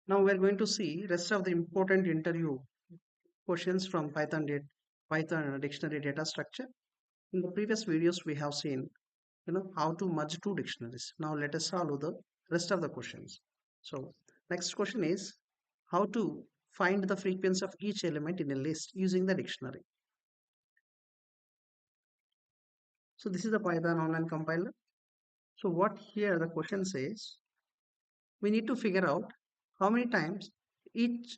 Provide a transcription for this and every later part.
Now we're going to see rest of the important interview questions from Python dictionary data structure. In the previous videos, we have seen how to merge two dictionaries. Now let us solve the rest of the questions. So next question is how to find the frequency of each element in a list using the dictionary. So this is the Python online compiler. So what here the question says, we need to figure out how many times each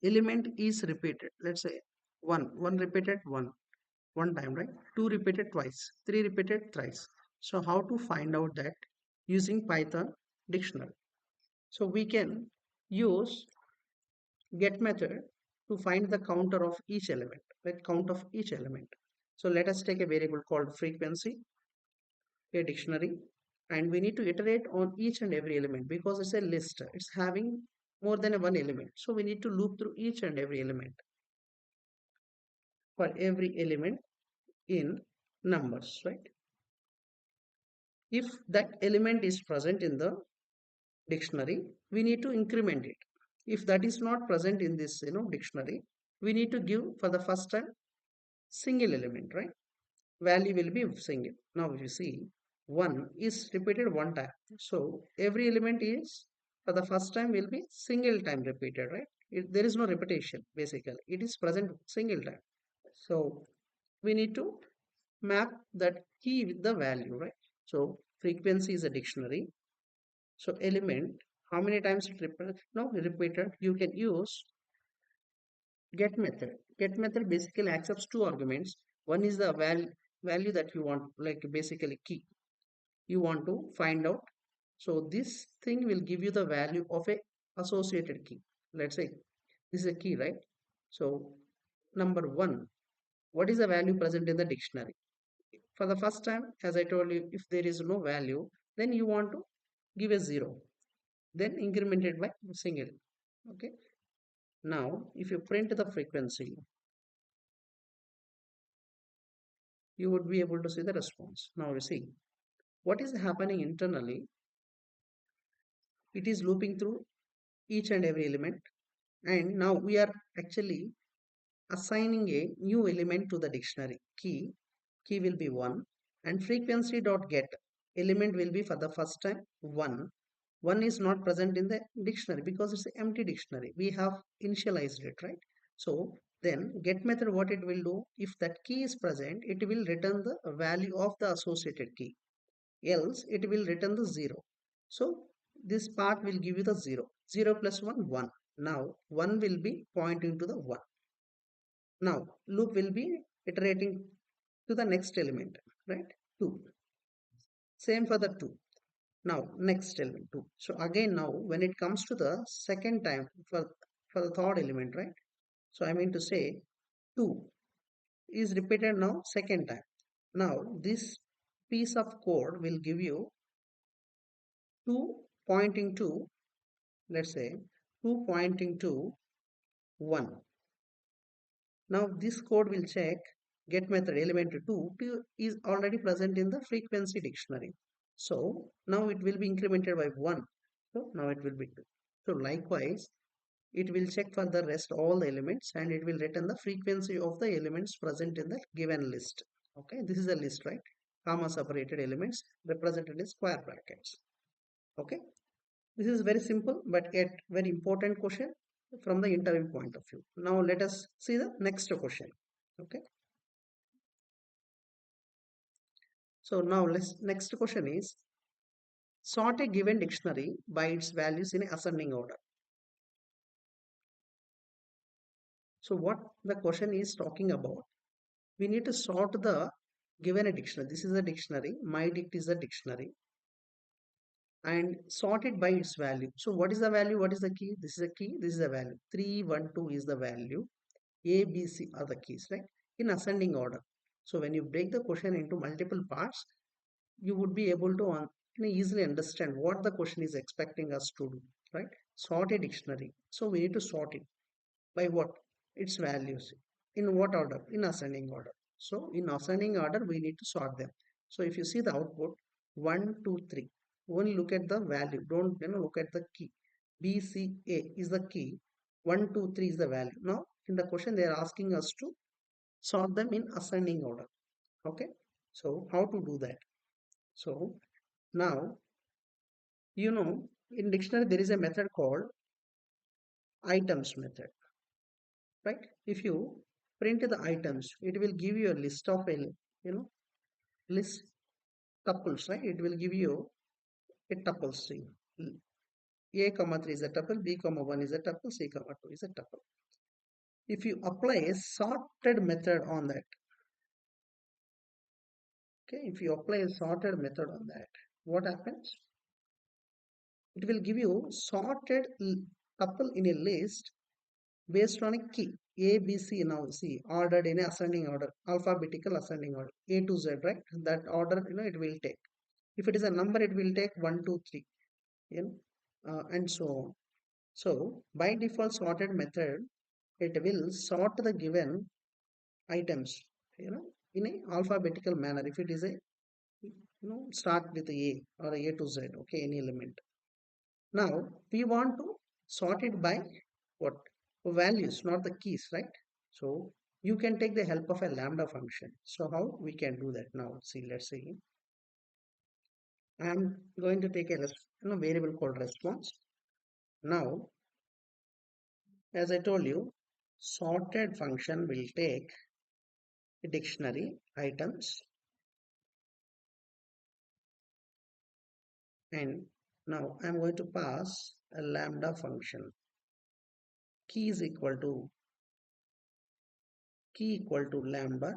element is repeated. Let's say one repeated one time, right? Two repeated twice, three repeated thrice. So how to find out that using Python dictionary? So we can use get method to find the counter of each element, right? Count of each element. So let us take a variable called frequency, a dictionary, and we need to iterate on each and every element because it's a list. It's having more than one element. So we need to loop through each and every element for every element in numbers, right? If that element is present in the dictionary, we need to increment it. If that is not present in this dictionary, we need to give for the first time single element, right? Value will be single. Now if you see 1 is repeated one time, so every element is for the first time will be single time repeated, right? There is no repetition, basically it is present single time. So we need to map that key with the value, right? So frequency is a dictionary. So element, how many times it repeated? No, repeated. You can use get method. Get method basically accepts two arguments. One is the value that you want, like basically key. You want to find out. So this thing will give you the value of a associated key. Let's say this is a key, right? So number one, what is the value present in the dictionary? For the first time, as I told you, if there is no value, then you want to give a zero, then incremented by single. Okay. Now, if you print the frequency, you would be able to see the response. Now, you see what is happening internally. It is looping through each and every element, and now we are actually assigning a new element to the dictionary. Key will be 1, and frequency dot get element will be for the first time 1. 1 is not present in the dictionary because it's an empty dictionary. We have initialized it, right? So then get method, what it will do, if that key is present, it will return the value of the associated key, else it will return the 0. So this part will give you the 0. 0 plus 1 1. Now 1 will be pointing to the 1. Now loop will be iterating to the next element, right? 2. Same for the 2. Now next element 2. So again, now when it comes to the second time for the third element, right? So I mean to say 2 is repeated now second time. Now this piece of code will give you 2 pointing to, let's say 2 pointing to 1. Now this code will check get method element 2 is already present in the frequency dictionary. So now it will be incremented by 1. So now it will be 2. So likewise, it will check for the rest all the elements and it will return the frequency of the elements present in the given list. Okay, this is a list, right? Comma separated elements represented in square brackets. Okay, this is very simple but yet very important question from the interview point of view. Now let us see the next question. Okay, so now next question is sort a given dictionary by its values in ascending order. So what the question is talking about, we need to sort the given a dictionary. This is a dictionary, my dict is a dictionary, and sort it by its value. So what is the value? What is the key? This is a key, this is a value. 3 1 2 is the value, A B C are the keys, right? In ascending order. So when you break the question into multiple parts, you would be able to easily understand what the question is expecting us to do, right? Sort a dictionary. So we need to sort it by what? Its values. In what order? In ascending order. So in ascending order, we need to sort them. So if you see the output, 1 2 3, only look at the value. Don't look at the key. BCA is the key, 1, 2, 3 is the value. Now, in the question, they are asking us to sort them in ascending order. Okay, so how to do that? So, now, in dictionary, there is a method called items method, right? If you print the items, it will give you a list of, list tuples, right? It will give you a tuple string. A comma 3 is a tuple, B comma 1 is a tuple, C comma 2 is a tuple. If you apply a sorted method on that, okay, if you apply a sorted method on that, what happens? It will give you sorted tuple in a list based on a key. A, B, C, now see, ordered in ascending order, alphabetical ascending order, A to Z, right? That order, it will take. If it is a number, it will take 1, 2, 3, and so on. So, by default sorted method, it will sort the given items, in a alphabetical manner. If it is a, start with A or A to Z, okay, any element. Now, we want to sort it by what? Values, not the keys, right? So, you can take the help of a lambda function. So, how we can do that now? See, let's see. I'm going to take a variable called response. Now, as I told you, sorted function will take a dictionary items, and now I'm going to pass a lambda function. Key is equal to lambda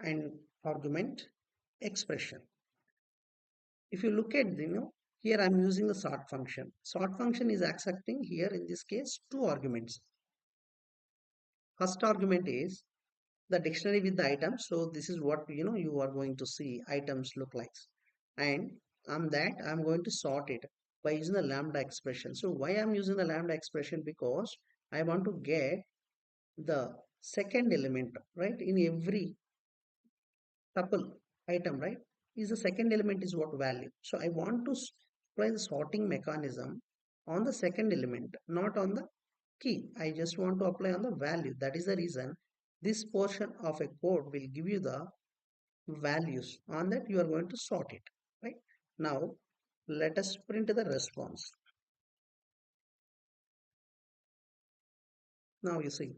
and argument expression. If you look at here I'm using the sort function. Sort function is accepting here in this case two arguments. First argument is the dictionary with the items. So this is what you are going to see items look like, and I'm going to sort it by using the lambda expression. So why I'm using the lambda expression? Because I want to get the second element, right, in every tuple item, right, is the second element is what value. So I want to apply the sorting mechanism on the second element, not on the key. I just want to apply on the value. That is the reason this portion of a code will give you the values. On that you are going to sort it, right? Now let us print the response. Now you see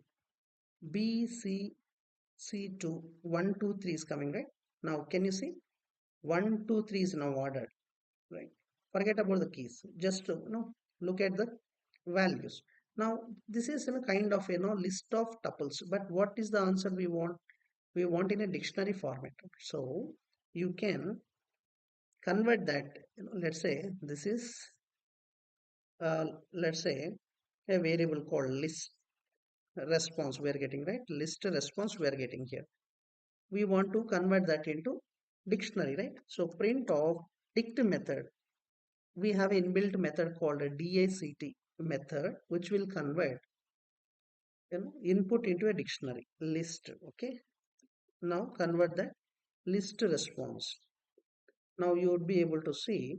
B, C, C2, 1, 2, 3 is coming, right? Now can you see 1, 2, 3 is now ordered, right? Forget about the keys. Just look at the values. Now this is a kind of list of tuples. But what is the answer we want? We want in a dictionary format. So you can convert that. Let's say this is let's say a variable called list response we are getting, right? List response we are getting here. We want to convert that into dictionary, right? So print of dict method, we have an inbuilt method called a DACT method, which will convert input into a dictionary list. Okay, now convert that list response. Now you would be able to see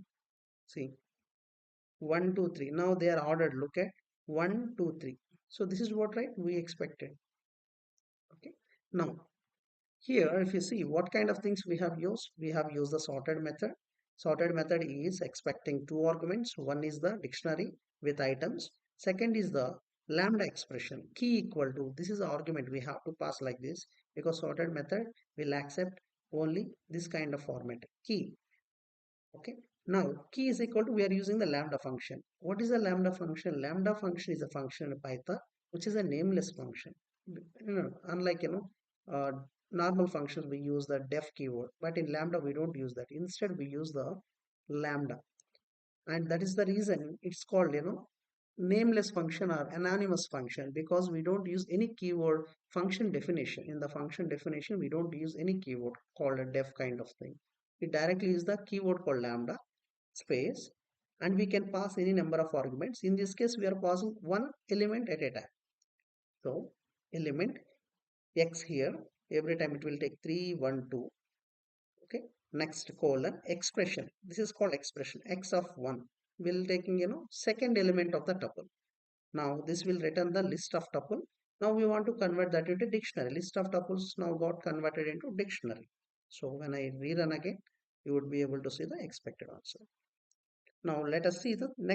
1, 2, 3. Now they are ordered. Look at 1, 2, 3. So this is what, right, we expected. Okay, now here, if you see what kind of things we have used the sorted method. Sorted method is expecting two arguments. One is the dictionary with items. Second is the lambda expression, key equal to. This is the argument we have to pass like this, because sorted method will accept only this kind of format, key. Okay. Now key is equal to, we are using the lambda function. What is the lambda function? Lambda function is a function in Python which is a nameless function. Unlike normal functions, we use the def keyword, but in lambda we don't use that. Instead we use the lambda, and that is the reason it's called nameless function or anonymous function, because we don't use any keyword. Function definition, in the function definition we don't use any keyword called a def kind of thing. We directly use the keyword called lambda space, and we can pass any number of arguments. In this case we are passing one element at a time. So element x here, every time it will take 3, 1, 2. Okay, next colon expression, this is called expression x of 1. will taking, second element of the tuple. Now this will return the list of tuple. Now we want to convert that into dictionary. List of tuples now got converted into dictionary. So when I rerun again, you would be able to see the expected answer. Now let us see the next